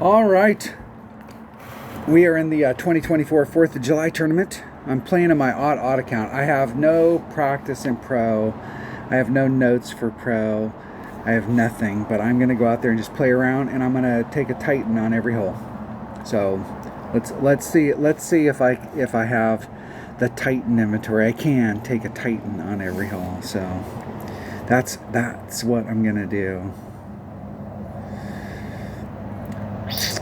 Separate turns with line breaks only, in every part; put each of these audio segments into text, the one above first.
All right. We are in the 2024 4th of July tournament. I'm playing in my odd account. I have no practice in pro. I have no notes for pro. I have nothing, but I'm going to go out there and just play around, and I'm going to take a Titan on every hole. So let's see if I have the Titan inventory. I can take a Titan on every hole. So that's what I'm going to do.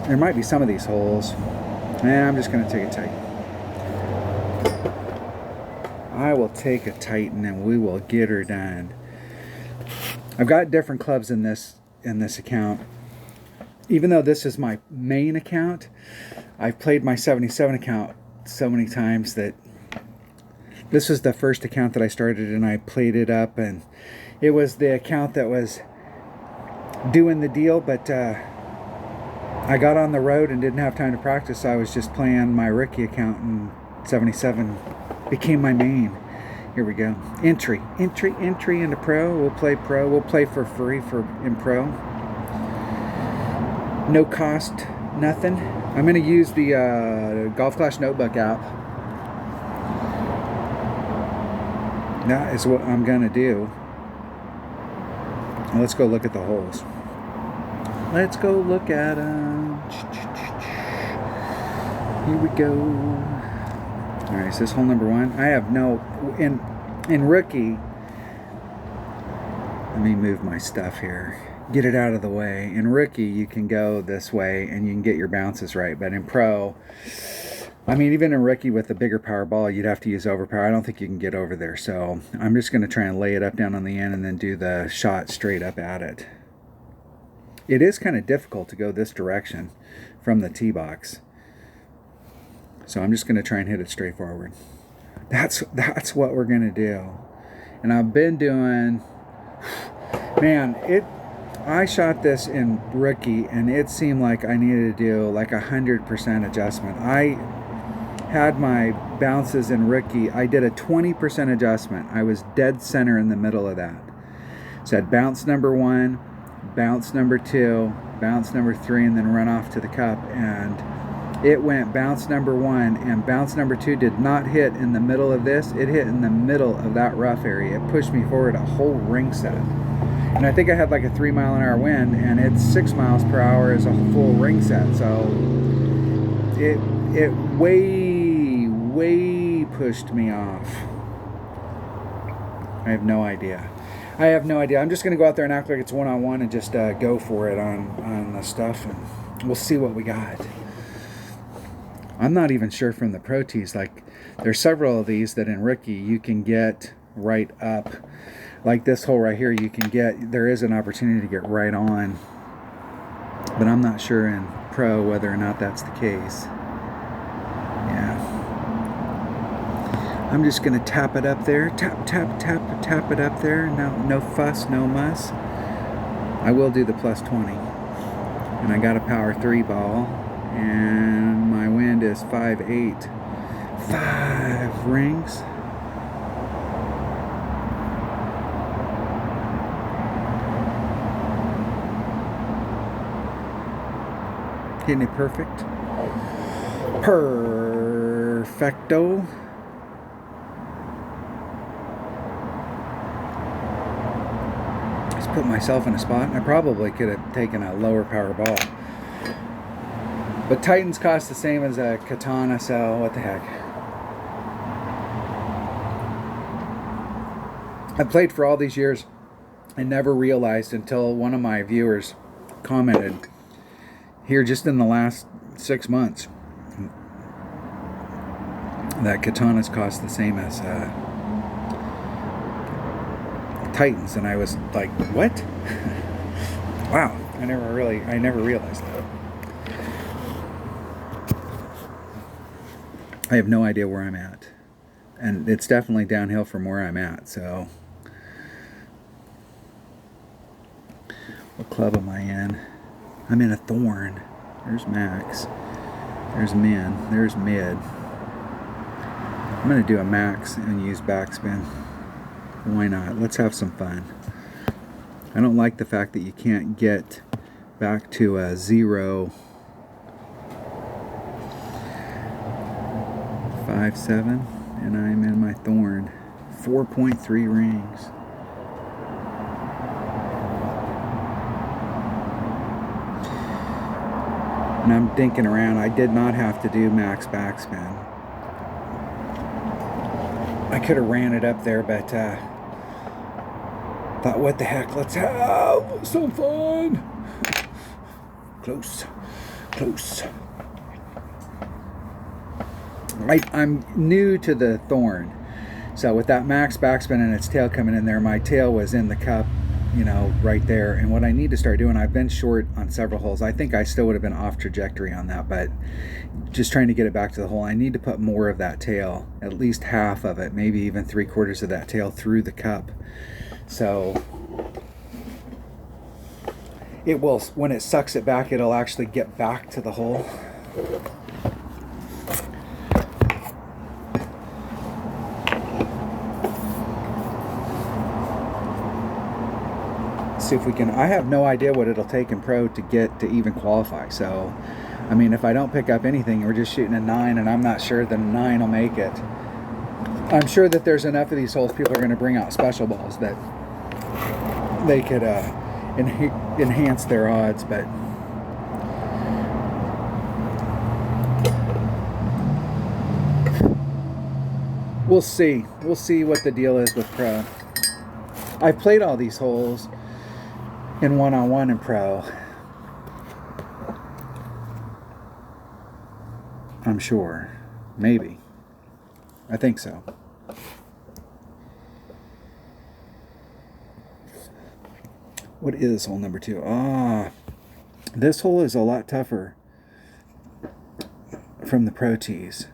There might be some of these holes. And I'm just going to take a Titan. I will take a Titan and we will get her done. I've got different clubs in this account. Even though this is my main account, I've played my 77 account so many times that this was the first account that I started, and I played it up, and it was the account that was doing the deal, but I got on the road and didn't have time to practice, so I was just playing my rookie account, and 77 became my main. Here we go. Entry into pro. We'll play pro. We'll play for free in pro. No cost, nothing. I'm going to use the Golf Clash Notebook app. That is what I'm going to do. Let's go look at the holes. Let's go look at them. Here we go. All right, is this hole number 1? I have no... In rookie... Let me move my stuff here. Get it out of the way. In rookie, you can go this way and you can get your bounces right. But in pro... I mean, even in rookie with a bigger power ball, you'd have to use overpower. I don't think you can get over there. So I'm just going to try and lay it up down on the end and then do the shot straight up at it. It is kind of difficult to go this direction from the tee box. So I'm just going to try and hit it straight forward. That's what we're going to do. And I've been doing... Man, I shot this in rookie, and it seemed like I needed to do like 100% adjustment. I had my bounces in rookie. I did a 20% adjustment. I was dead center in the middle of that. Said bounce number 1, bounce number 2, bounce number 3, and then run off to the cup. And it went bounce number 1 and bounce number 2 did not hit in the middle of this. It hit in the middle of that rough area. It pushed me forward a whole ring set. And I think I had like a 3-mile-an-hour wind, and it's 6 miles per hour as a full ring set. So it way pushed me off. I have no idea. I'm just going to go out there and act like it's one-on-one and just go for it on the stuff, and we'll see what we got. I'm not even sure from the pro tees. Like, there's several of these that in rookie you can get right up. Like this hole right here, there is an opportunity to get right on. But I'm not sure in pro whether or not that's the case. Yeah. I'm just going to tap it up there. Tap it up there. No fuss, no muss. I will do the plus 20. And I got a power 3 ball. And my wind is 5.8. 5 rings. Hitting it perfect. Perfecto. Just put myself in a spot. I probably could have taken a lower power ball. But Titans cost the same as a Katana, so what the heck. I played for all these years and never realized until one of my viewers commented here just in the last 6 months that Katanas cost the same as Titans, and I was like, what? Wow, I never realized that. I have no idea where I'm at, and it's definitely downhill from where I'm at. So what club am I in? I'm in a thorn. There's max. There's min. There's mid. I'm going to do a max and use backspin. Why not? Let's have some fun. I don't like the fact that you can't get back to a 0 5.7, and I'm in my thorn. 4.3 rings. And I'm dinking around. I did not have to do max backspin. I could have ran it up there, but thought, what the heck, let's have some fun. Close. I'm new to the thorn, so with that max backspin and its tail coming in there, my tail was in the cup, you know, right there. And what I need to start doing, I've been short on several holes. I think I still would have been off trajectory on that, but just trying to get it back to the hole, I need to put more of that tail, at least half of it, maybe even 3/4 of that tail through the cup. So it will, when it sucks it back, it'll actually get back to the hole. See if we can. I have no idea what it'll take in pro to get to even qualify. So, I mean, if I don't pick up anything, we're just shooting a 9, and I'm not sure that a 9 will make it. I'm sure that there's enough of these holes, people are going to bring out special balls that they could enhance their odds, but we'll see. We'll see what the deal is with pro. I've played all these holes in one-on-one in pro. I'm sure. Maybe. I think so. What is hole number 2? This hole is a lot tougher from the pro tees.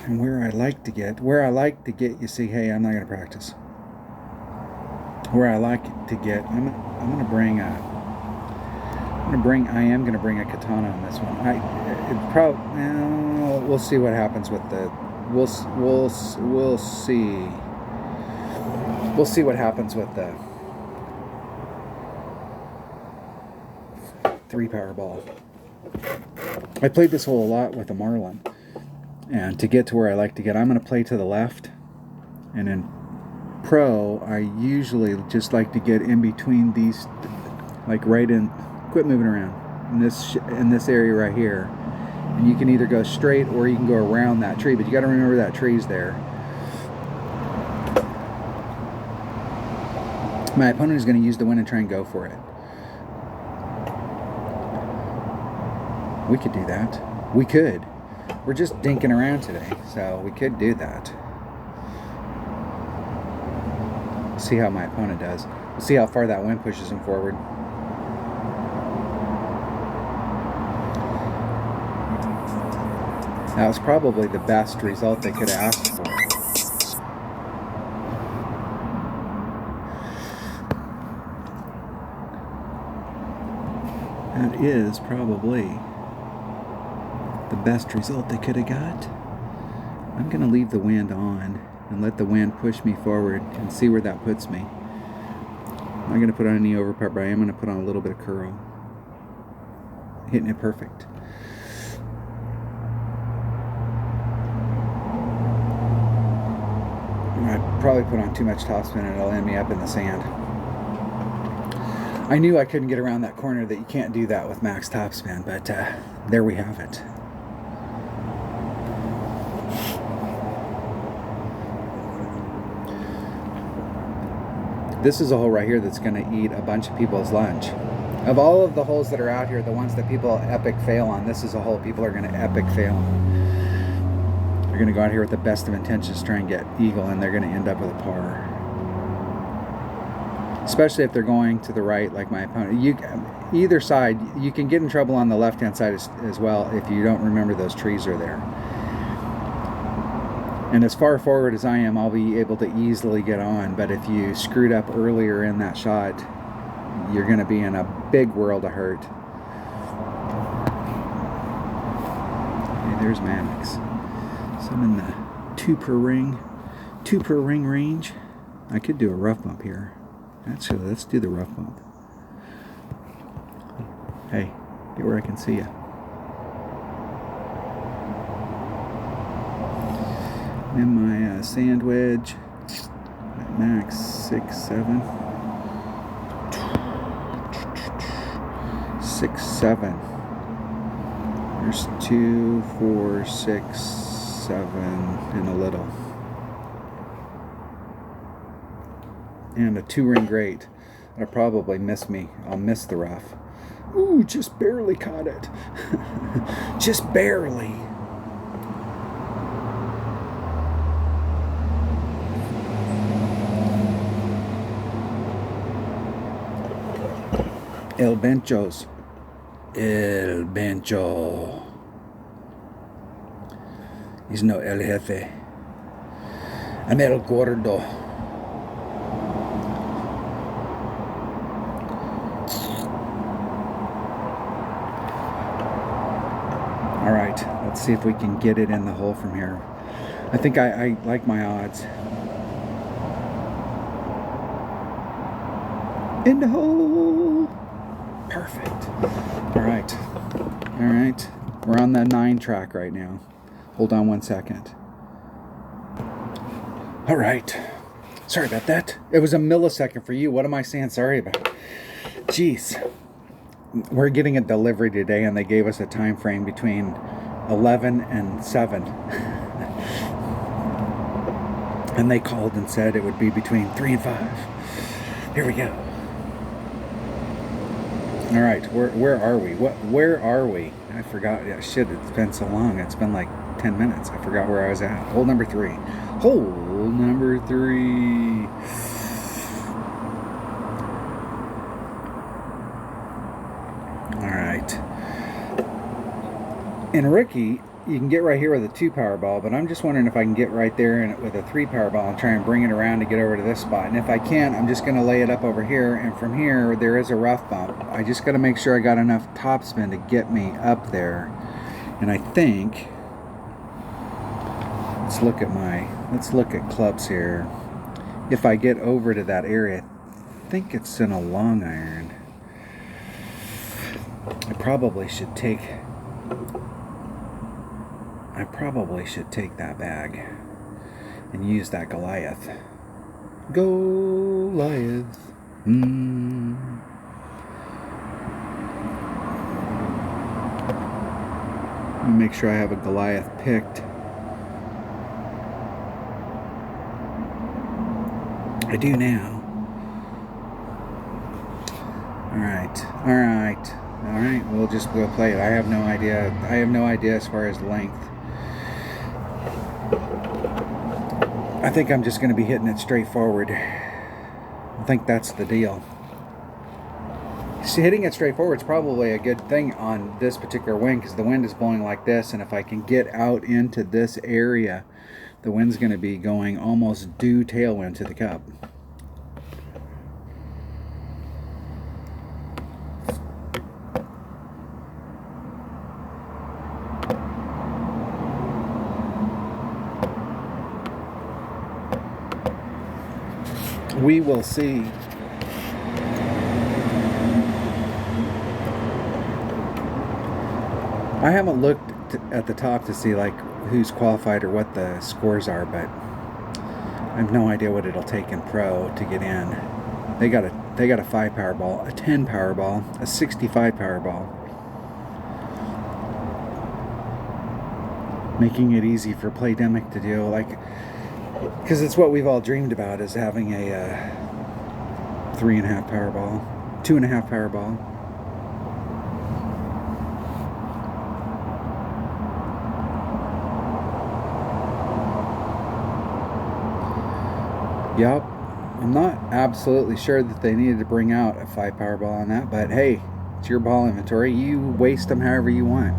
And where I like to get, you see, hey, I'm not going to practice. Where I like to get, I am going to bring a katana on this one. We'll see what happens with the, we'll see. We'll see what happens with the 3-power ball. I played this hole a lot with a Marlin. And to get to where I like to get, I'm going to play to the left. And in pro, I usually just like to get in between these, like right in, quit moving around, in this area right here. And you can either go straight or you can go around that tree, but you got to remember that tree's there. My opponent is going to use the wind and try and go for it. We could do that. We could. We're just dinking around today, so we could do that. See how my opponent does. We'll see how far that wind pushes him forward. That was probably the best result they could have asked for. That is probably the best result they could have got. I'm going to leave the wind on and let the wind push me forward and see where that puts me. I'm not going to put on any overpart, but I am going to put on a little bit of curl. Hitting it perfect. I probably put on too much topspin and it'll end me up in the sand. I knew I couldn't get around that corner, that you can't do that with max topspin, but there we have it. This is a hole right here that's going to eat a bunch of people's lunch. Of all of the holes that are out here, the ones that people epic fail on, this is a hole people are going to epic fail on. They're going to go out here with the best of intentions to try and get eagle, and they're going to end up with a par. Especially if they're going to the right, like my opponent. Either side, you can get in trouble on the left-hand side as well if you don't remember those trees are there. And as far forward as I am, I'll be able to easily get on. But if you screwed up earlier in that shot, you're going to be in a big world of hurt. Okay, there's Mannix. So I'm in the 2 per ring range. I could do a rough bump here. Actually, let's do the rough bump. Hey, get where I can see you. in my sand wedge. Max 6, 7. 6, 7. There's 2, 4, 6, 7, and a little. And a 2-ring grate. That'll probably miss me. I'll miss the rough. Ooh, just barely caught it. Just barely. El Benchos. El Bencho. He's no El Jefe. I'm El Gordo. All right, let's see if we can get it in the hole from here. I think I like my odds. In the hole. Perfect. All right. All right. We're on the 9 track right now. Hold on 1 second. All right. Sorry about that. It was a millisecond for you. What am I saying sorry about? Jeez. We're getting a delivery today, and they gave us a time frame between 11 and 7. And they called and said it would be between 3 and 5. Here we go. All right, where are we? Where are we? I forgot. Yeah, shit, it's been so long. It's been like 10 minutes. I forgot where I was at. Hole number 3. Hole number 3. All right. In Ricky, you can get right here with a 2 Powerball, but I'm just wondering if I can get right there and with a 3 Powerball and try and bring it around to get over to this spot. And if I can, I'm just going to lay it up over here, and from here there is a rough bump. I just got to make sure I got enough topspin to get me up there. And I think let's look at clubs here. If I get over to that area, I think it's in a long iron. I probably should take that bag and use that Goliath. Goliath. Let me make sure I have a Goliath picked. I do now. All right, we'll just go play it. I have no idea as far as length. I think I'm just going to be hitting it straight forward. I think that's the deal. See, hitting it straight forward is probably a good thing on this particular wind because the wind is blowing like this, and if I can get out into this area, the wind's going to be going almost due tailwind to the cup. We will see. I haven't looked at the top to see like who's qualified or what the scores are, but I have no idea what it'll take in pro to get in. They got a 5 Powerball, a 10 Powerball, a 65 Powerball, making it easy for Playdemic to do, like, because it's what we've all dreamed about, is having a 3.5 Powerball, 2.5 Powerball. Yep. I'm not absolutely sure that they needed to bring out a 5 Powerball on that, but hey, it's your ball inventory. You waste them however you want.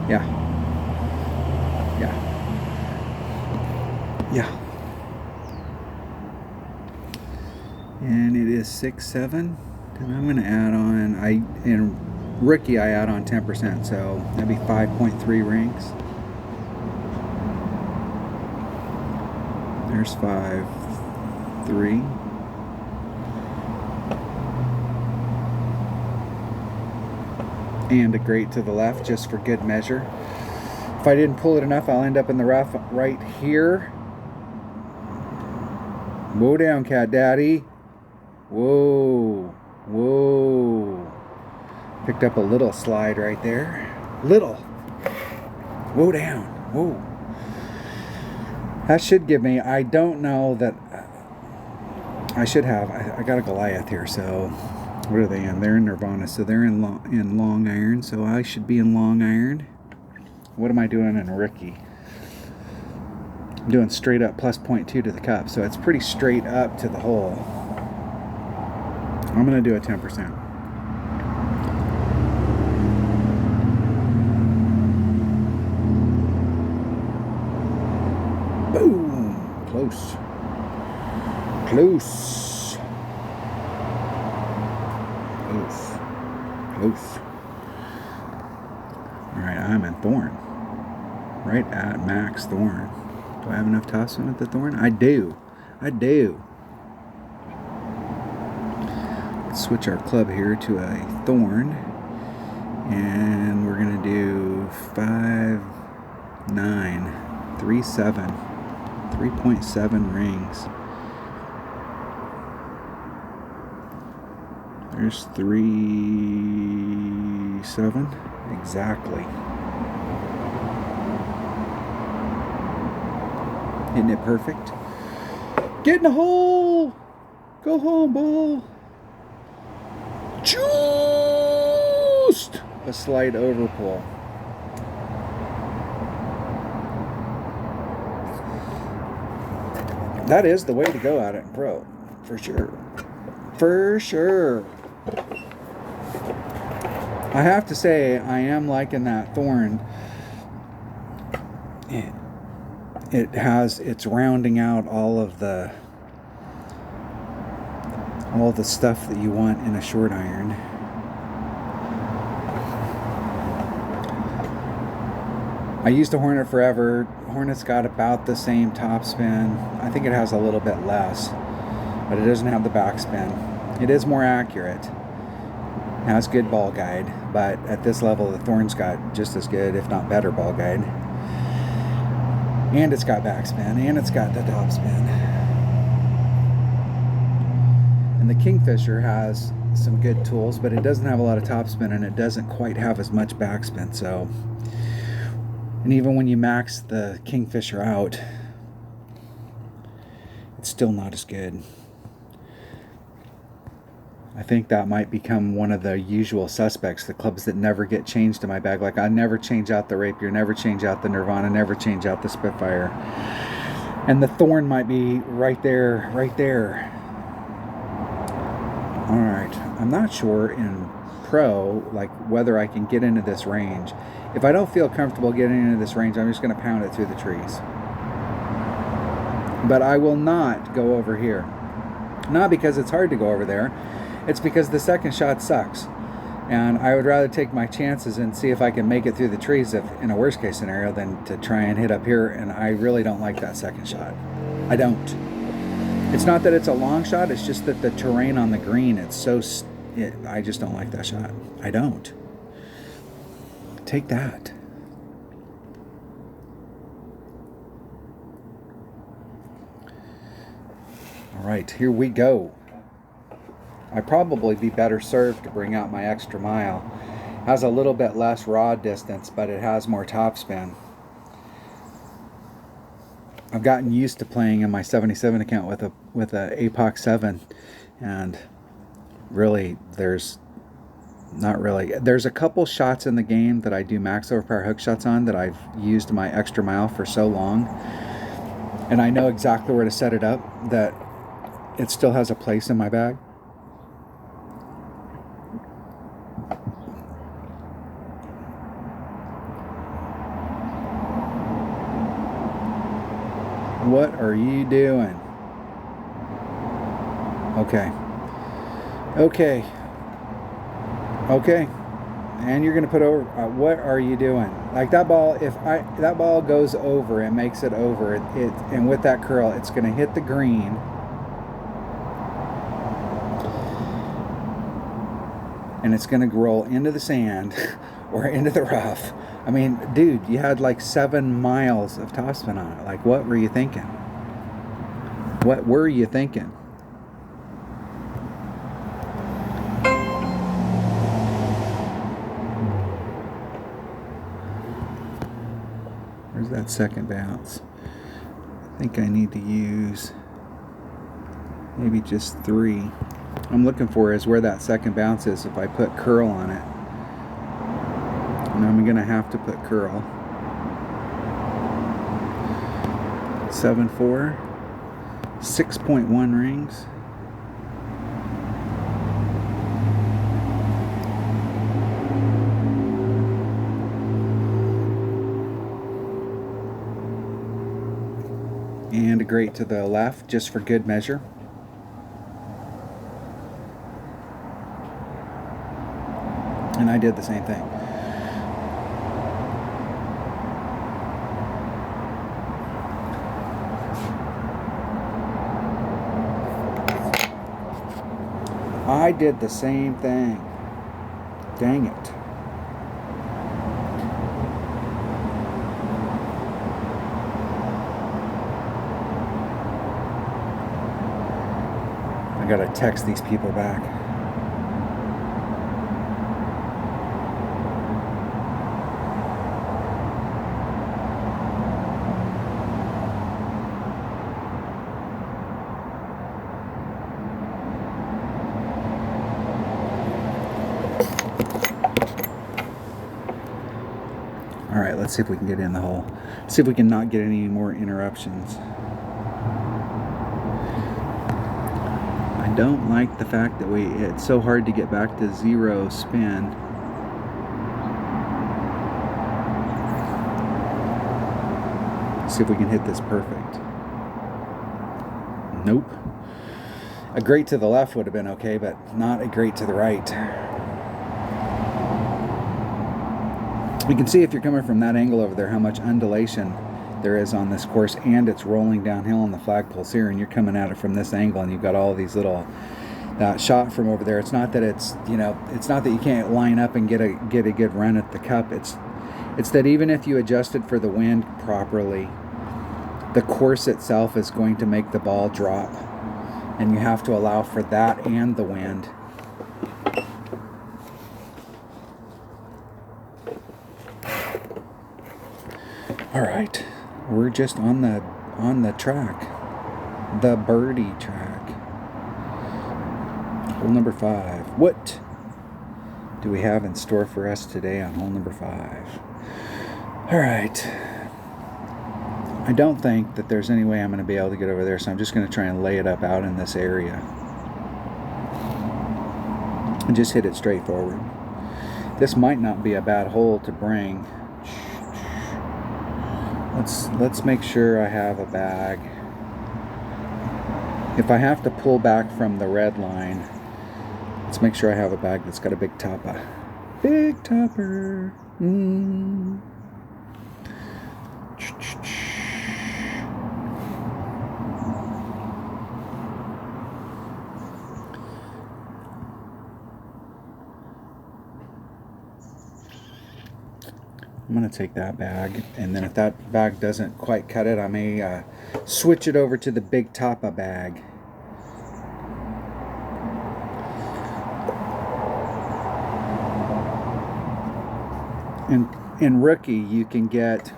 Yeah. And it is 6, 7, and I'm going to add on, in Ricky I add on 10%, so that'd be 5.3 rings. There's 5, 3. And a grate to the left, just for good measure. If I didn't pull it enough, I'll end up in the rough right here. Whoa down, cat daddy. Whoa. Whoa. Picked up a little slide right there. Little. Whoa down. Whoa. That should give me, I don't know that I should have, I got a Goliath here, so what are they in? They're in Nirvana, so they're in long iron, so I should be in long iron. What am I doing in Ricky? I'm doing straight up plus 0.2 to the cup, so it's pretty straight up to the hole. I'm going to do a 10%. Boom! Close. Close. Close. Close. Alright, I'm in Thorn. Right at max Thorn. Do I have enough topspin at the Thorn? I do. I do. Let's switch our club here to a Thorn. And we're going to do 5, 9, 3, 7. 3.7 rings. There's 3, 7. Exactly. Isn't it perfect? Get in the hole! Go home, ball! Just a slight overpull. That is the way to go at it in pro, for sure. For sure. I have to say, I am liking that Thorn. It's rounding out all the stuff that you want in a short iron. I used a Hornet forever. Hornet's got about the same topspin. I think it has a little bit less, but it doesn't have the backspin. It is more accurate. It has good ball guide, but at this level, the Thorn's got just as good, if not better, ball guide. And it's got backspin, and it's got the topspin. And the Kingfisher has some good tools, but it doesn't have a lot of topspin, and it doesn't quite have as much backspin. So, and even when you max the Kingfisher out, it's still not as good. I think that might become one of the usual suspects, the clubs that never get changed in my bag. Like, I never change out the Rapier, never change out the Nirvana, never change out the Spitfire. And the Thorn might be right there, right there. Alright, I'm not sure in pro, like, whether I can get into this range. If I don't feel comfortable getting into this range, I'm just going to pound it through the trees. But I will not go over here. Not because it's hard to go over there. It's because the second shot sucks. And I would rather take my chances and see if I can make it through the trees if, in a worst case scenario, than to try and hit up here. And I really don't like that second shot. I don't. It's not that it's a long shot, it's just that the terrain on the green, it's so... I just don't like that shot. I don't. Take that. All right, here we go. I'd probably be better served to bring out my extra mile. Has a little bit less rod distance, but it has more topspin. I've gotten used to playing in my 77 account with a APOC 7, and really there's a couple shots in the game that I do max overpower hook shots on that I've used my extra mile for so long, and I know exactly where to set it up that it still has a place in my bag. What are you doing? Okay. Okay. Okay. And you're going to put over... what are you doing? Like that ball, if that ball goes over and makes it over, and with that curl, it's going to hit the green. And it's going to roll into the sand or into the rough I mean, dude, you had like 7 miles of topspin on it. Like, what were you thinking? What were you thinking? Where's that second bounce? I think I need to use maybe just 3. I'm looking for is where that second bounce is if I put curl on it. And I'm gonna have to put curl. 7.4, 6.1 rings. And a grate to the left just for good measure. And I did the same thing. I did the same thing. Dang it. I gotta text these people back. All right, let's see if we can get in the hole. See if we can not get any more interruptions. I don't like the fact that it's so hard to get back to 0 spin. See if we can hit this perfect. Nope. A grate to the left would have been okay, but not a grate to the right. You can see if you're coming from that angle over there how much undulation there is on this course, and it's rolling downhill on the flagpoles here, and you're coming at it from this angle, and you've got all these little that shot from over there. It's not that it's, you know, it's not that you can't line up and get a good run at the cup. It's that even if you adjust it for the wind properly, the course itself is going to make the ball drop, and you have to allow for that and the wind. All right, we're just on the track, the birdie track. Hole number 5. What do we have in store for us today on hole number 5? All right. I don't think that there's any way I'm going to be able to get over there, so I'm just going to try and lay it up out in this area and just hit it straight forward. This might not be a bad hole to bring. Let's make sure I have a bag. If I have to pull back from the red line, let's make sure I have a bag that's got a big topper. Big topper. I'm going to take that bag, and then if that bag doesn't quite cut it, I may switch it over to the big Tapa bag. In rookie, you can get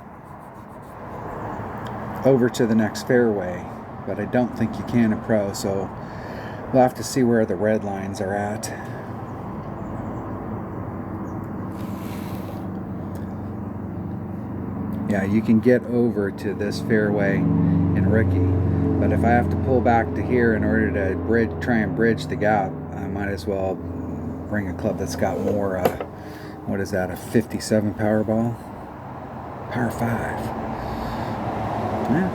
over to the next fairway, but I don't think you can in pro, so we'll have to see where the red lines are at. Yeah, you can get over to this fairway in rookie, but if I have to pull back to here in order to try and bridge the gap, I might as well bring a club that's got more, what is that, a 57 power ball? Power 5. Yeah.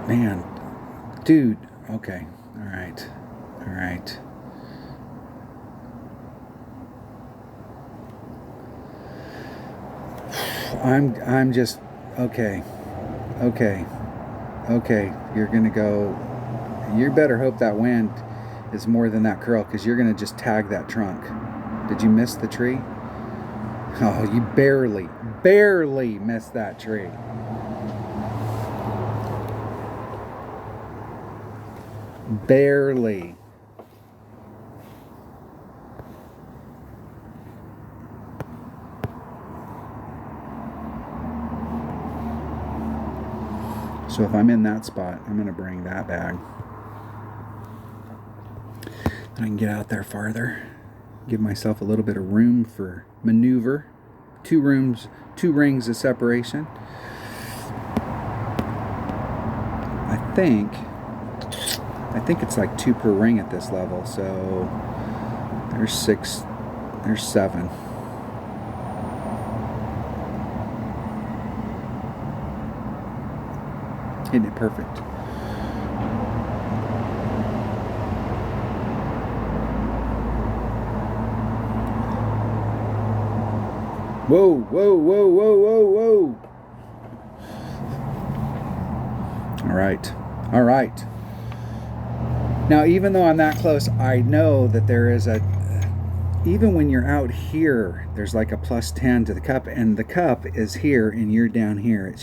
Man, dude, okay, all right. I'm just okay. You're gonna go. You better hope that wind is more than that curl, because you're gonna just tag that trunk. Did you miss the tree? Oh, you barely missed that tree. Barely. So if I'm in that spot, I'm going to bring that bag. Then I can get out there farther. Give myself a little bit of room for maneuver. 2 rings of separation. I think it's like 2 per ring at this level. So there's 6, there's 7. Hitting it perfect. Whoa, whoa, whoa, whoa, whoa, whoa. All right. All right. Now, even though I'm that close, I know that there is even when you're out here, there's like a +10 to the cup, and the cup is here and you're down here.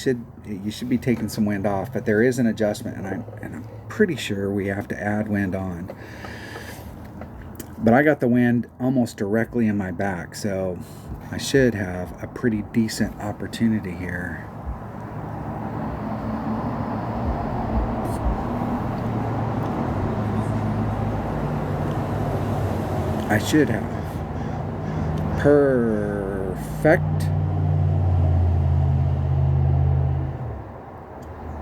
You should be taking some wind off, but there is an adjustment, and I'm pretty sure we have to add wind on. But I got the wind almost directly in my back, so I should have a pretty decent opportunity here. I should have. Perfect.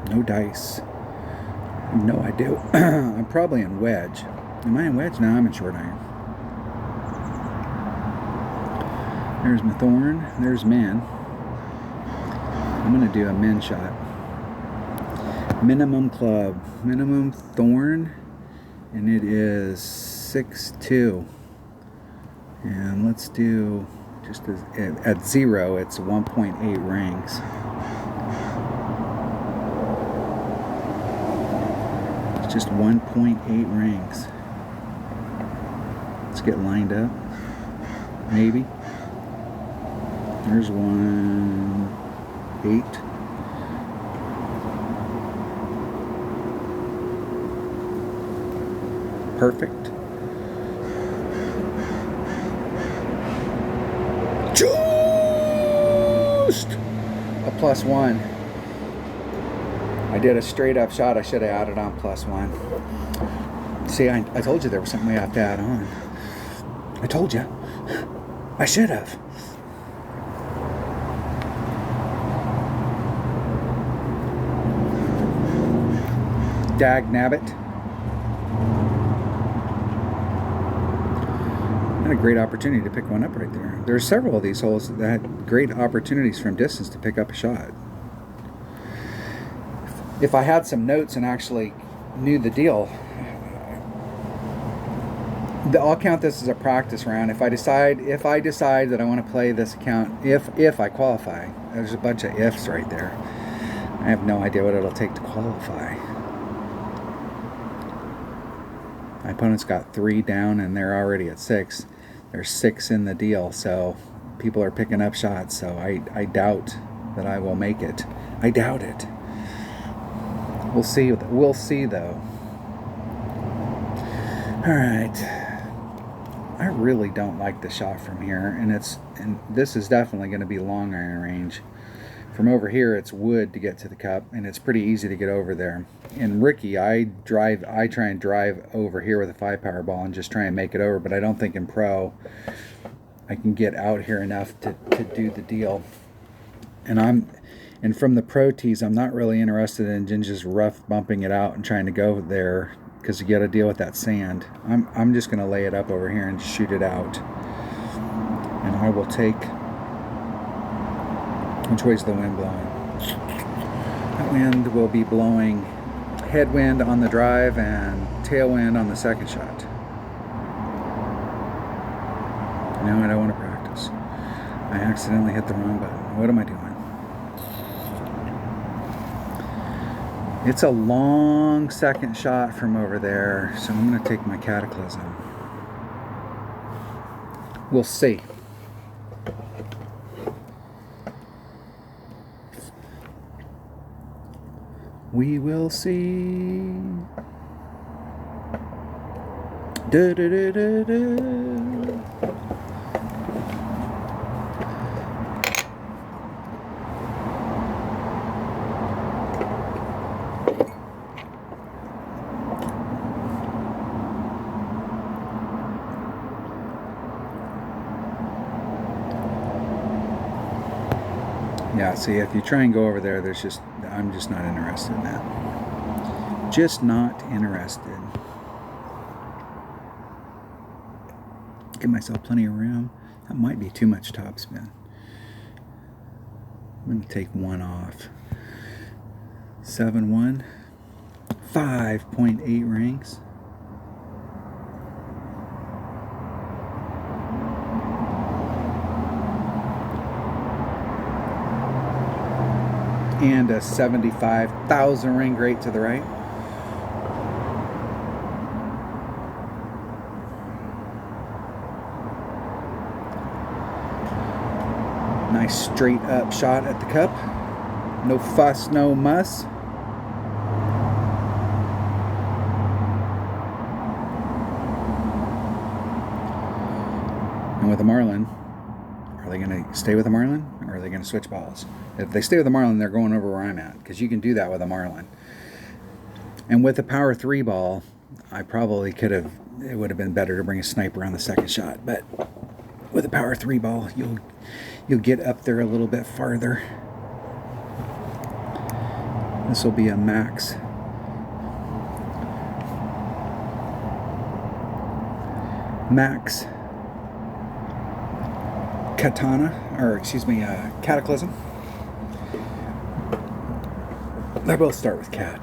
No dice. I have no idea. I'm probably in wedge. Am I in wedge? No, I'm in short iron. There's my thorn. There's min. I'm going to do a min shot. Minimum club. Minimum thorn. And it is 6-2. And let's do, just at 0, it's 1.8 rings. It's just 1.8 rings. Let's get lined up. Maybe. There's 1.8. Perfect. Just a +1. I did a straight up shot. I should have added on +1. See, I told you there was something we have to add on. I told you. I should have. Dag nabbit. Had a great opportunity to pick one up right there. There are several of these holes that had great opportunities from distance to pick up a shot. If I had some notes and actually knew the deal, I'll count this as a practice round. If I decide that I want to play this account, if I qualify, there's a bunch of ifs right there. I have no idea what it'll take to qualify. My opponent's got 3 down and they're already at 6. There's 6 in the deal, so people are picking up shots, so I doubt that I will make it. I doubt it. We'll see though. Alright. I really don't like the shot from here, and this is definitely going to be long iron range. From over here, it's wood to get to the cup, and it's pretty easy to get over there. In Ricky, I try and drive over here with a 5-power ball and just try and make it over, but I don't think in pro I can get out here enough to do the deal. And from the pro tees, I'm not really interested in just rough bumping it out and trying to go there, because you got to deal with that sand. I'm just going to lay it up over here and shoot it out. And I will take... Which way's the wind blowing? That wind will be blowing headwind on the drive and tailwind on the second shot. No, I don't want to practice. I accidentally hit the wrong button. What am I doing? It's a long second shot from over there, so I'm going to take my Cataclysm. We'll see. We will see. Da, da, da, da, da. Yeah, see, if you try and go over there, I'm just not interested in that. Just not interested. Give myself plenty of room. That might be too much topspin. I'm going to take one off. 7-1. 5.8 rings. And a 75,000 ring grate to the right. Nice straight up shot at the cup. No fuss, no muss. And with the Marlin, are they going to stay with the Marlin or are they going to switch balls? If they stay with the Marlin, they're going over where I'm at, because you can do that with a Marlin. And with the Power 3 ball, I probably could have, it would have been better to bring a sniper on the second shot, but with a Power 3 ball, you'll get up there a little bit farther. This will be a max. Max Katana, or excuse me, Cataclysm. They both start with cat.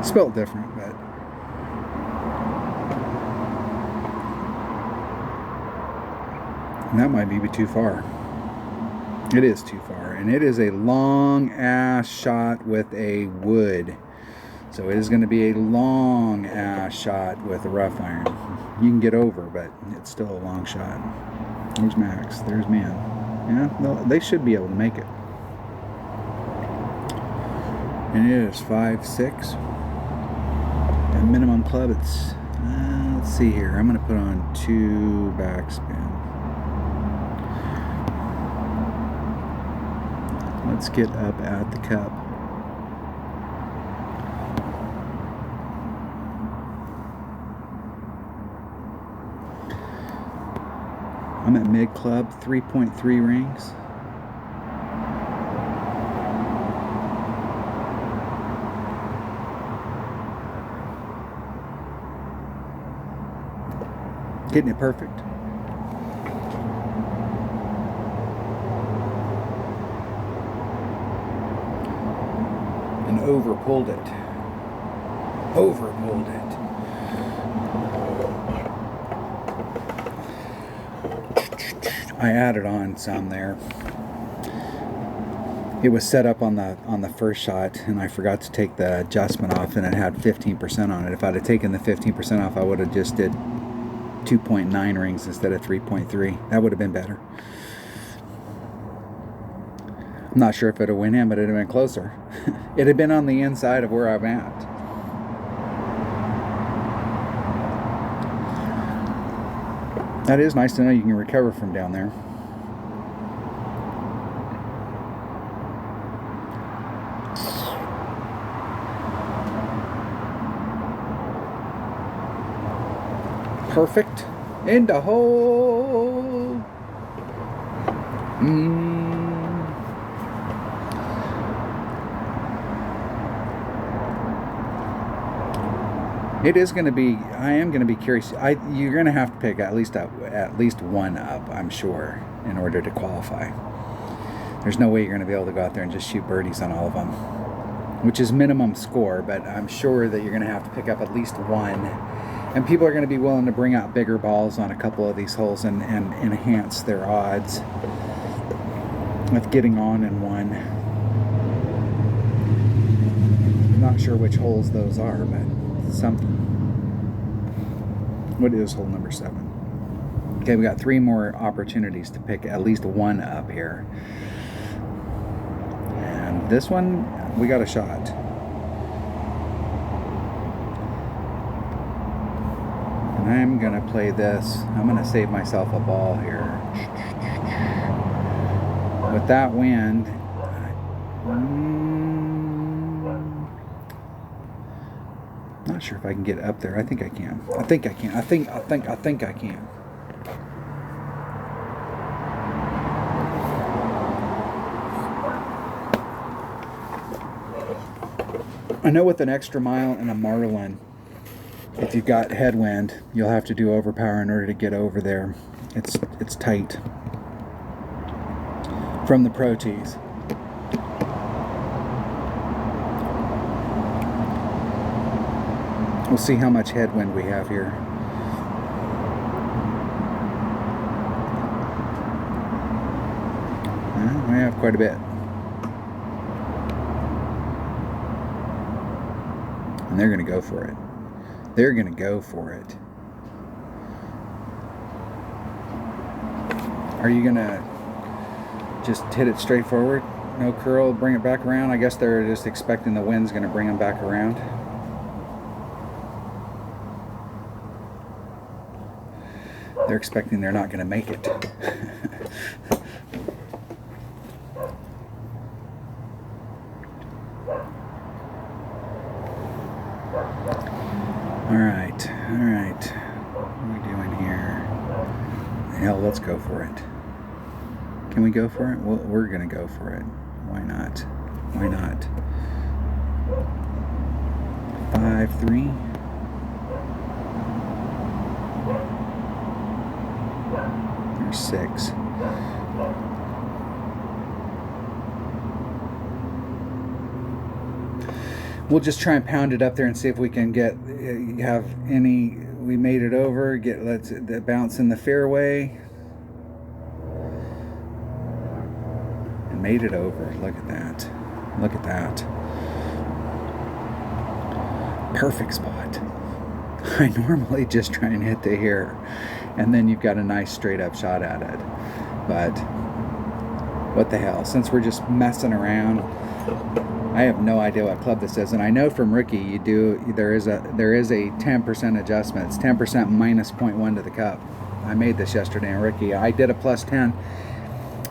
Spelled different, but that might be too far. It is too far, and it is a long ass shot with a wood. So it is going to be a long ass shot with a rough iron. You can get over, but it's still a long shot. There's Max. There's Man. Yeah, they should be able to make it. And it is 5-6. At minimum club, it's let's see here. I'm going to put on 2 backspin. Let's get up at the cup. I'm at mid club, 3.3 rings. Getting it perfect. And over pulled it. Over pulled it. I added on some there. It was set up on the first shot, and I forgot to take the adjustment off, and it had 15% on it. If I'd have taken the 15% off, I would have just did 2.9 rings instead of 3.3. That would have been better. I'm not sure if it would have went in, but it would have been closer. It had been on the inside of where I'm at. That is nice to know you can recover from down there. Perfect in the hole. It is going to be. I am going to be curious. You're going to have to pick at least one up, I'm sure, in order to qualify. There's no way you're going to be able to go out there and just shoot birdies on all of them, which is minimum score. But I'm sure that you're going to have to pick up at least one. And people are going to be willing to bring out bigger balls on a couple of these holes and enhance their odds with getting on in one. I'm not sure which holes those are, but something. What is hole number 7? Okay, we got 3 more opportunities to pick at least one up here. This one, we got a shot. And I'm going to play this. I'm going to save myself a ball here. With that wind, not sure if I can get up there. I think I can. I think I can. I think I can. I know with an extra mile and a marlin, if you've got headwind, you'll have to do overpower in order to get over there. It's tight from the Pro Tees. We'll see how much headwind we have here. We have quite a bit. And they're going to go for it. They're going to go for it. Are you going to just hit it straight forward? No curl, bring it back around? I guess they're just expecting the wind's going to bring them back around. They're expecting they're not going to make it. All right. What are we doing here? Hell, let's go for it. Can we go for it? Well, we're going to go for it. Why not? Why not? 5-3. There's 6. We'll just try and pound it up there and see if we can have any. We made it over. Let's bounce in the fairway. And made it over. Look at that. Look at that. Perfect spot. I normally just try and hit to here, and then you've got a nice straight up shot at it. But what the hell? Since we're just messing around, I have no idea what club this is, and I know from Ricky there is a 10% adjustment. It's 10% minus 0.1 to the cup. I made this yesterday in Ricky. I did a plus 10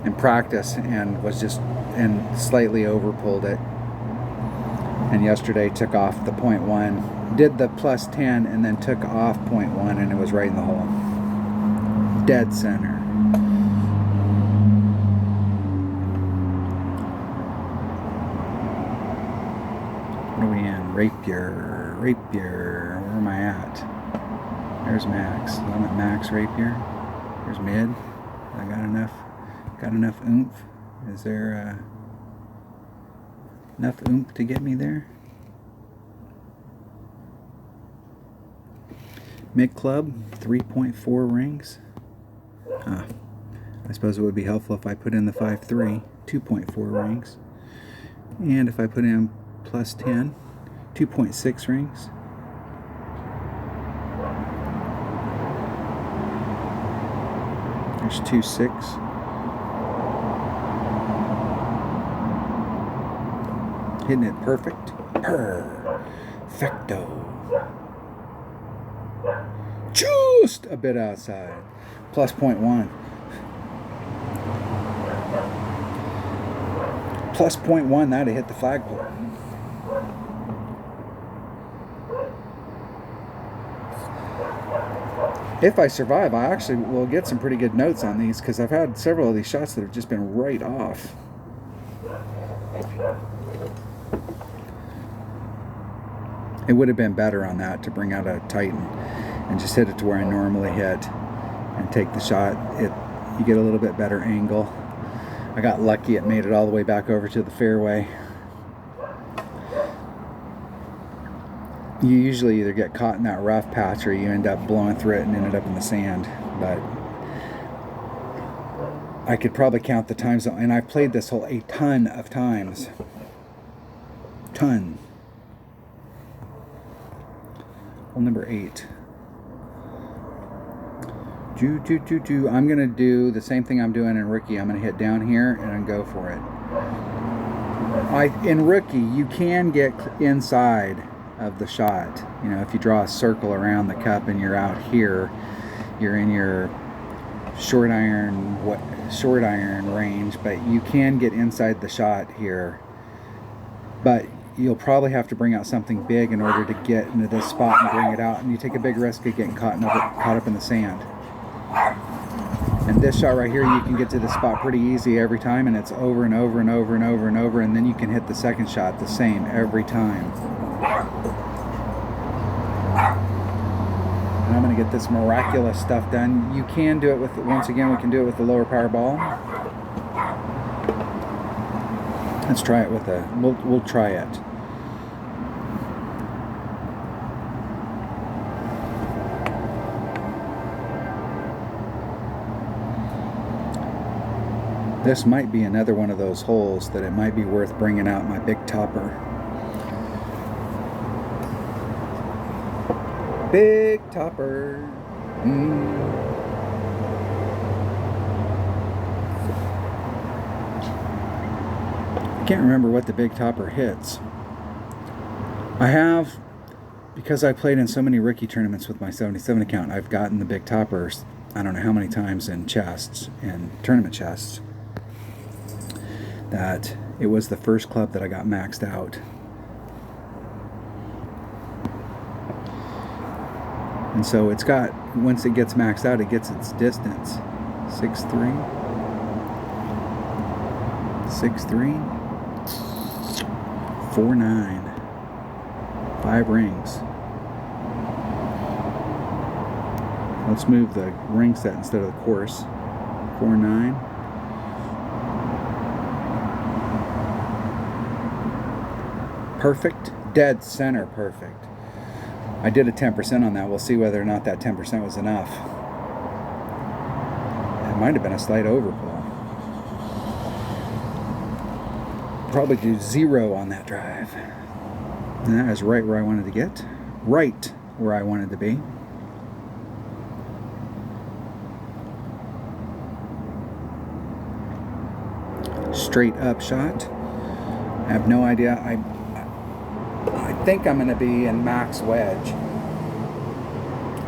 in practice and slightly over pulled it. And yesterday took off the 0.1, did the plus 10 and then took off 0.1, and it was right in the hole. Dead center. What are we in? Rapier. Where am I at? There's max. I'm at max Rapier. There's mid. I got enough oomph. Is there enough oomph to get me there? Mid club, 3.4 rings. I suppose it would be helpful if I put in the 5.3, 2.4 rings. And if I put in plus 10, 2.6 rings. There's 2.6. Hitting it perfect. Perfecto. Just a bit outside. Plus 0.1. Plus 0.1, that'd have hit the flagpole. If I survive, I actually will get some pretty good notes on these, because I've had several of these shots that have just been right off. It would have been better on that to bring out a Titan and just hit it to where I normally hit and take the shot. You get a little bit better angle. I got lucky, it made it all the way back over to the fairway. You usually either get caught in that rough patch or you end up blowing through it and ended up in the sand. But I could probably count the times, and I've played this hole a ton of times. Ton. Hole number 8. I'm going to do the same thing I'm doing in Ricky. I'm going to hit down here and go for it. in rookie, you can get inside of the shot. You know, if you draw a circle around the cup and you're out here, you're in your short iron range, but you can get inside the shot here. But you'll probably have to bring out something big in order to get into this spot and bring it out, and you take a big risk of getting caught up in the sand. And this shot right here, you can get to the spot pretty easy every time, and it's over and over and over and over and over, and then you can hit the second shot the same every time. And I'm going to get this miraculous stuff done. You can do it with, once again, we can do it with the lower power ball. Let's try it with a, we'll try it. This might be another one of those holes that it might be worth bringing out my big topper. Big topper. I can't remember what the big topper hits. I have, because I played in so many rookie tournaments with my 77 account, I've gotten the big toppers, I don't know how many times in chests, in tournament chests, that it was the first club that I got maxed out. And so it's got, once it gets maxed out, it gets its distance. 6'3", 6'3", 4'9", 5 rings. Let's move the ring set instead of the course. 4'9". Perfect, dead center perfect. I did a 10% on that. We'll see whether or not that 10% was enough. It might have been a slight overpull. Probably do 0 on that drive. And that is right where I wanted to get. Right where I wanted to be. Straight up shot. I have no idea. I think I'm going to be in max wedge.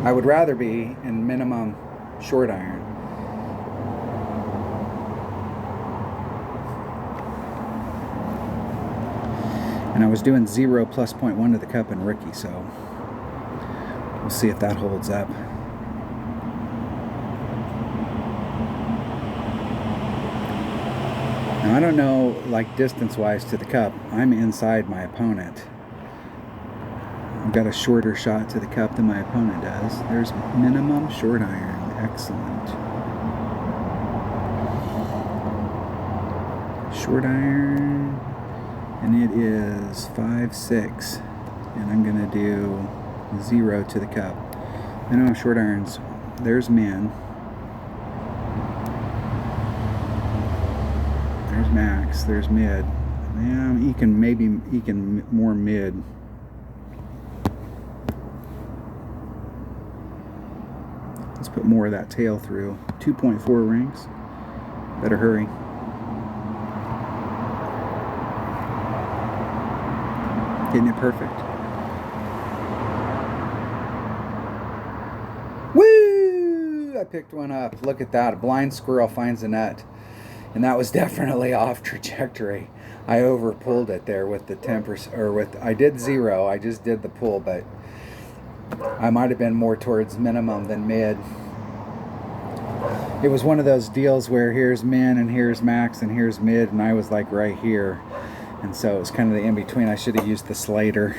I would rather be in minimum short iron. And I was doing 0 plus 0.1 to the cup in rookie, so we'll see if that holds up. Now I don't know, like distance-wise to the cup, I'm inside my opponent. I've got a shorter shot to the cup than my opponent does. There's minimum short iron. Excellent. Short iron. And it is 5'6". And I'm going to do 0 to the cup. Minimum short irons. There's min. There's max. There's mid. Yeah, I'm eking more mid. Let's put more of that tail through. 2.4 rings. Better hurry. Getting it perfect. Woo! I picked one up. Look at that. A blind squirrel finds a nut. And that was definitely off trajectory. I overpulled it there with the 10%, or with, I did 0. I just did the pull, but I might have been more towards minimum than mid. It was one of those deals where here's min and here's max and here's mid, and I was like right here. And so it was kind of the in-between. I should have used the Slater.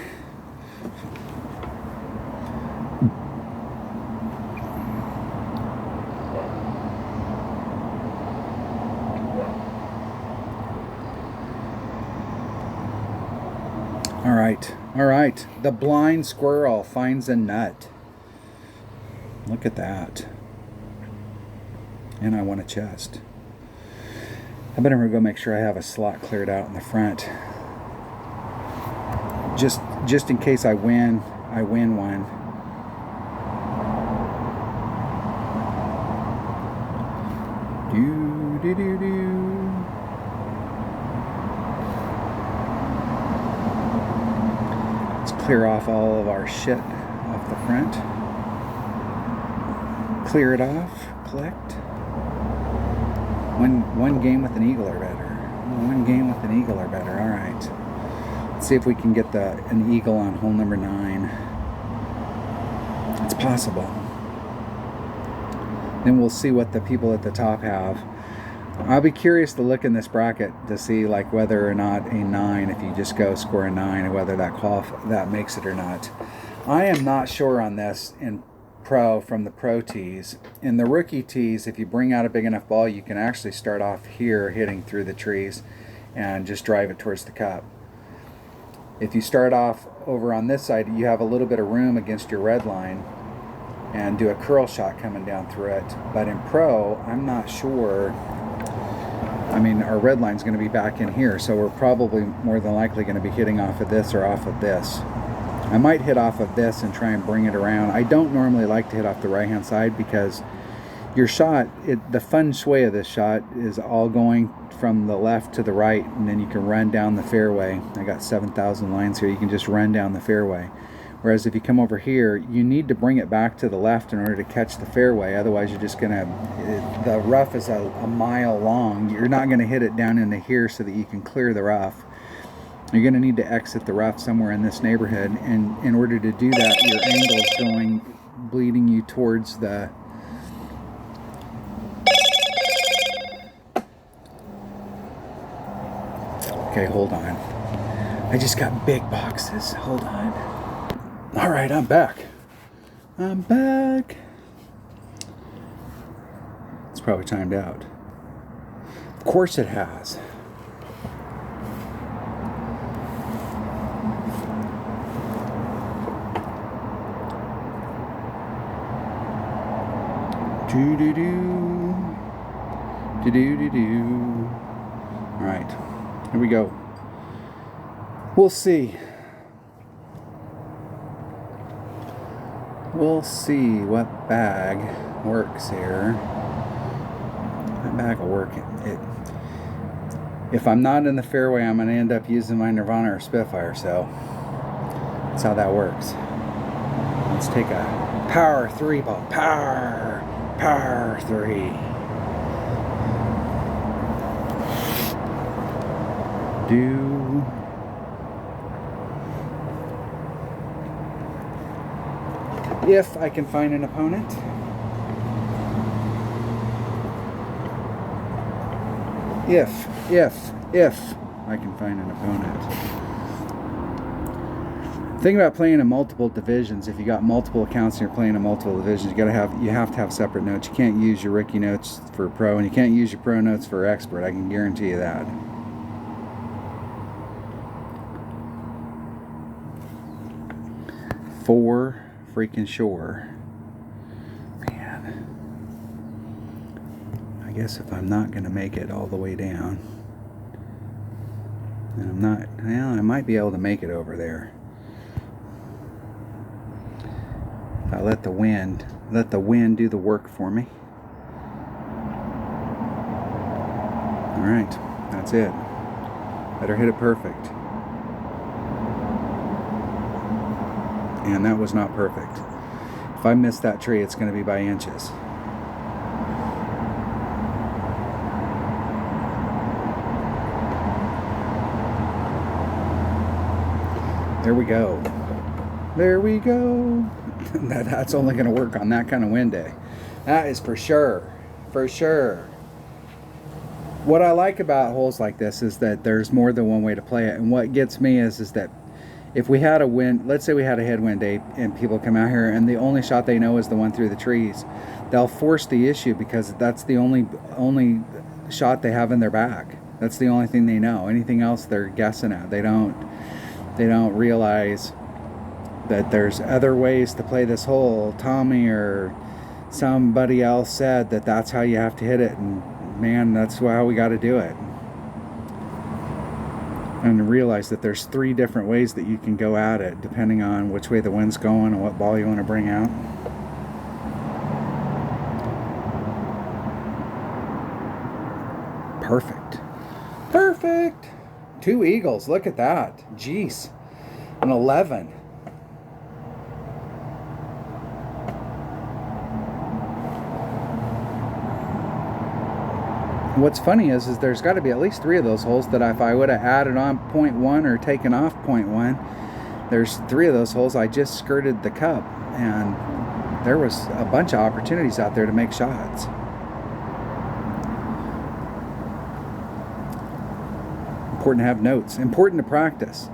All right. The blind squirrel finds a nut. Look at that. And I want a chest. I better go make sure I have a slot cleared out in the front. Just in case I win one. Clear off all of our shit off the front. Clear it off. Collect. One game with an eagle or better. One game with an eagle or better. All right. Let's see if we can get an eagle on hole number 9. It's possible. Then we'll see what the people at the top have. I'll be curious to look in this bracket to see like whether or not a 9, if you just go score a 9, and whether that makes it or not. I am not sure on this in pro from the pro tees. In the rookie tees, if you bring out a big enough ball, you can actually start off here hitting through the trees and just drive it towards the cup. If you start off over on this side, you have a little bit of room against your red line and do a curl shot coming down through it. But in pro, I'm not sure. I mean, our red line's going to be back in here, so we're probably more than likely going to be hitting off of this or off of this. I might hit off of this and try and bring it around. I don't normally like to hit off the right-hand side because your shot, the feng shui of this shot is all going from the left to the right, and then you can run down the fairway. I got 7,000 lines here. You can just run down the fairway. Whereas if you come over here, you need to bring it back to the left in order to catch the fairway. Otherwise, you're just gonna, the rough is a mile long. You're not gonna hit it down into here so that you can clear the rough. You're gonna need to exit the rough somewhere in this neighborhood. And in order to do that, your angle's bleeding you towards the, okay, hold on. I just got big boxes, hold on. All right, I'm back. I'm back. It's probably timed out. Of course it has. Do-do-do. Do-do-do-do. All right, here we go. We'll see. We'll see what bag works here. That bag will work. If I'm not in the fairway, I'm going to end up using my Nirvana or Spitfire, so that's how that works. Let's take a power 3 ball. Power 3. If I can find an opponent. If I can find an opponent. Think about playing in multiple divisions. If you got multiple accounts and you're playing in multiple divisions, you have to have separate notes. You can't use your rookie notes for pro, and you can't use your pro notes for expert. I can guarantee you that. For freaking sure. Man. I guess if I'm not going to make it all the way down, and I'm not, well, I might be able to make it over there. If I let the wind do the work for me. All right, that's it. Better hit it perfect. And that was not perfect. If I miss that tree, it's going to be by inches. There we go. There we go. That's only going to work on that kind of wind day. That is for sure. For sure. What I like about holes like this is that there's more than one way to play it. And what gets me is that if we had a wind, let's say we had a headwind day and people come out here and the only shot they know is the one through the trees, they'll force the issue because that's the only shot they have in their bag. That's the only thing they know. Anything else they're guessing at. They don't realize that there's other ways to play this hole. Tommy or somebody else said that that's how you have to hit it, and man, that's how we got to do it. And realize that there's 3 different ways that you can go at it depending on which way the wind's going and what ball you want to bring out. Perfect. Perfect. 2 eagles. Look at that. Jeez. An 11. What's funny is there's got to be at least 3 of those holes that if I would have added on 0.1 or taken off 0.1, there's 3 of those holes I just skirted the cup, and there was a bunch of opportunities out there to make shots. Important to have notes, important to practice.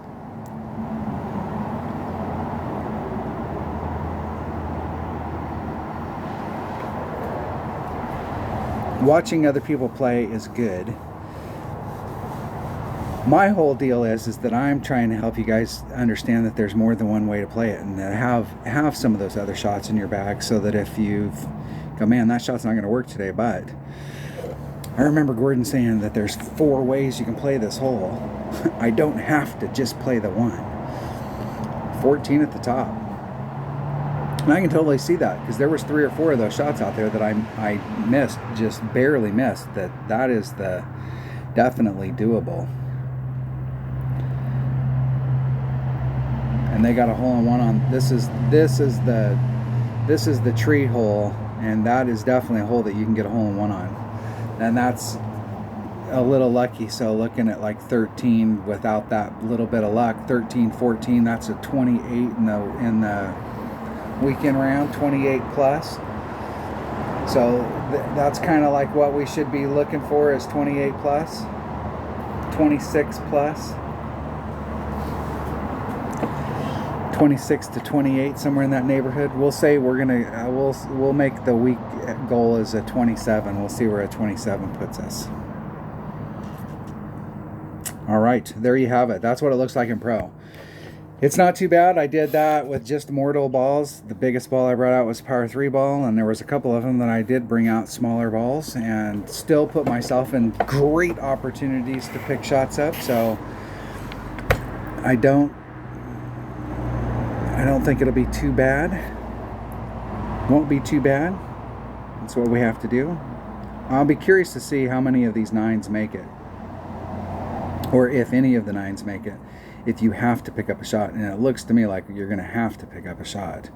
Watching other people play is good. My whole deal is that I'm trying to help you guys understand that there's more than one way to play it, and to have some of those other shots in your bag, so that if you go, man, that shot's not going to work today, but I remember Gordon saying that there's 4 ways you can play this hole. I don't have to just play the one. 14 at the top. And I can totally see that, because there was 3 or 4 of those shots out there that I missed, just barely missed. That is definitely doable. And they got a hole-in-one on this is the tree hole, and that is definitely a hole that you can get a hole-in-one on. And that's a little lucky, so looking at like 13 without that little bit of luck, 13, 14, that's a 28 in the weekend round, 28 plus. So that's kind of like what we should be looking for, is 28 plus, 26 plus, 26 to 28, somewhere in that neighborhood. We'll say we're gonna we'll make the week goal as a 27. We'll see where a 27 puts us. All right, there you have it. That's what it looks like in pro. It's not too bad. I did that with just mortal balls. The biggest ball I brought out was par 3 ball, and there was a couple of them that I did bring out smaller balls, and still put myself in great opportunities to pick shots up. So I don't think it'll be too bad. Won't be too bad. That's what we have to do. I'll be curious to see how many of these 9s make it, or if any of the 9s make it. If you have to pick up a shot, and it looks to me like you're going to have to pick up a shot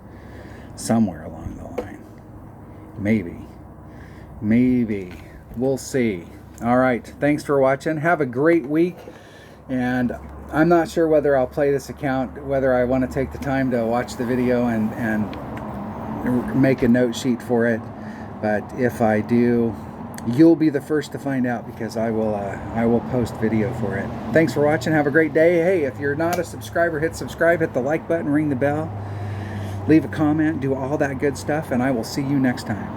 somewhere along the line. Maybe. We'll see. All right. Thanks for watching. Have a great week. And I'm not sure whether I'll play this account, whether I want to take the time to watch the video and make a note sheet for it. But if I do, you'll be the first to find out, because I will post video for it. Thanks for watching. Have a great day. Hey, if you're not a subscriber, hit subscribe, hit the like button, ring the bell, leave a comment, do all that good stuff, and I will see you next time.